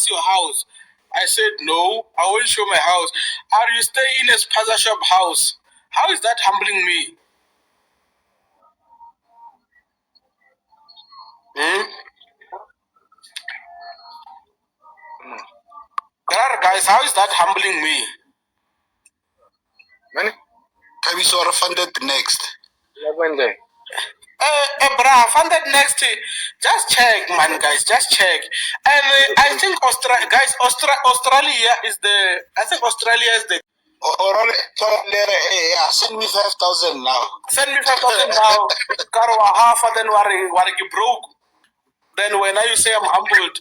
what's your house? I said, no, I won't show my house. Are you staying in a spaza shop house? How is that humbling me? Hmm? Guys, how is that humbling me? Man, can we sort of funded next? Bruh, funded next. Just check, man, guys. Just check. And I think Australia is the. I think Australia is the. Send me 5,000 now. Send me 5,000 now. Karwa half, and then wari broke. Then when you say I'm humbled,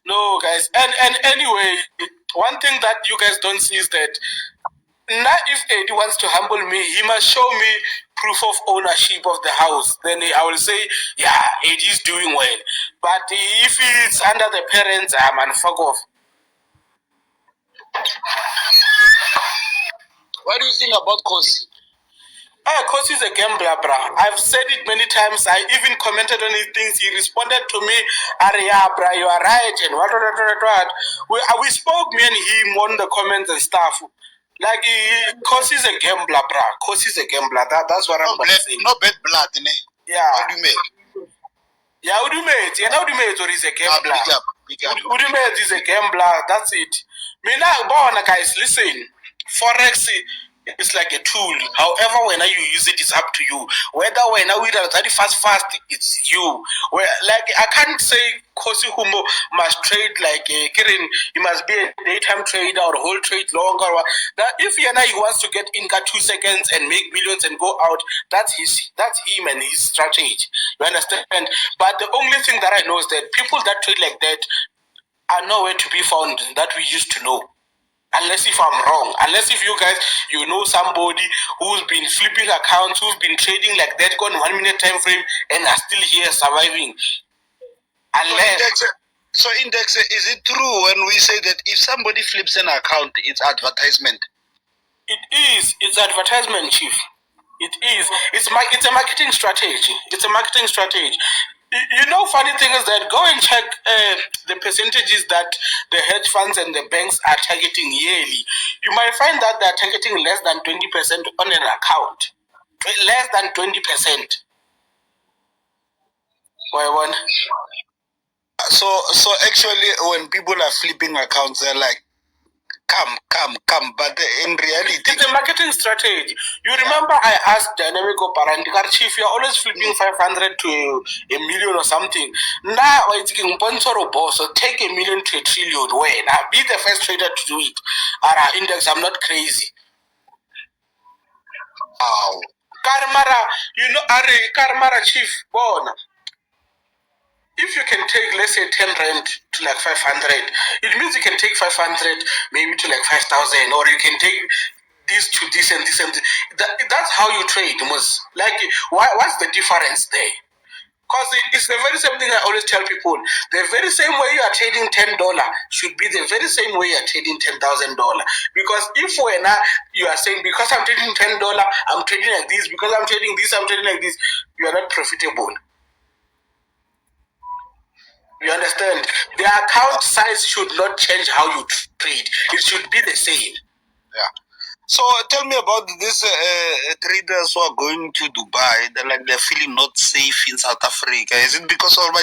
no, guys. And anyway, one thing that you guys don't see is that now if Eddie wants to humble me, he must show me proof of ownership of the house. Then I will say, yeah, Eddie's doing well. But if it's under the parents, man, fuck off. What do you think about Kgosi? Kgosi is a gambler, bruh. I've said it many times. I even commented on his things. He responded to me, yeah, bruh, you are right. And what. We spoke, me and him, on the comments and stuff. Like, Kgosi is a gambler, bruh. Kgosi is a gambler. That's what I'm saying. No bad blood, ne? Yeah. How do you make? Yeah, Udumate. Yeah, Udumate or is a gambler. Big up. Udumate is a gambler. That's it. Me now, guys, listen. Forex is like a tool. However, when you use it, it's up to you. Whether when we are very fast, it's you. Where like I can't say Kgosikhumo must trade like a Kirin. He must be a daytime trader or whole trade longer. That if he wants to get in 2 seconds and make millions and go out, that's him and his strategy. You understand? But the only thing that I know is that people that trade like that are nowhere to be found that we used to know. Unless if I'm wrong. Unless if you guys, you know somebody who's been flipping accounts, who's been trading like that, gone 1 minute time frame, and are still here surviving. Unless... So Index, is it true when we say that if somebody flips an account, it's advertisement? It is. It's advertisement, Chief. It is. It's a marketing strategy. It's a marketing strategy. You know, funny thing is that go and check the percentages that the hedge funds and the banks are targeting yearly. You might find that they're targeting less than 20% on an account. Less than 20%. Why one? So actually, when people are flipping accounts, they're like, come. But in reality, it's a marketing strategy. You remember I asked Dynamic Operandi, Chief, you're always flipping 500 to a million or something. Now it's getting sponsor or boss, so take $1 million to $1 trillion. When I'll be the first trader to do it. Our Index, I'm not crazy. Wow. Karmara, you know, Karmara Chief, born. If you can take, let's say, 10 rand to like 500, it means you can take 500 maybe to like 5,000, or you can take this to this and this and this. That's how you trade. Like, what's the difference there? Because it's the very same thing I always tell people. The very same way you are trading $10 should be the very same way you are trading $10,000. Because if when you are saying, because I'm trading $10, I'm trading like this, because I'm trading this, I'm trading like this, you are not profitable. You understand? The account size should not change how you trade. It should be the same. Yeah. So tell me about these traders who are going to Dubai. They're feeling not safe in South Africa. Is it because all my